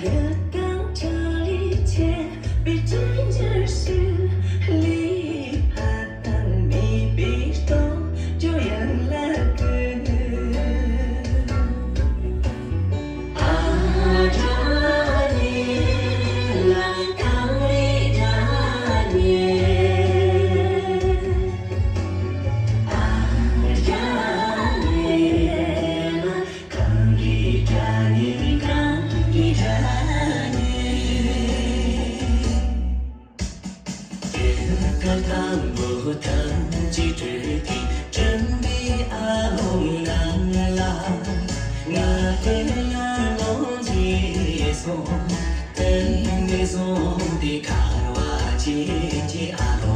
热港这里见，比这就是离怕当你比动就yang lagu Adani langkang lidahnya chỉ trừ thì trên đi ông nàng la ngà tên là ngõ gì số tên đi số đi cả qua chỉ alo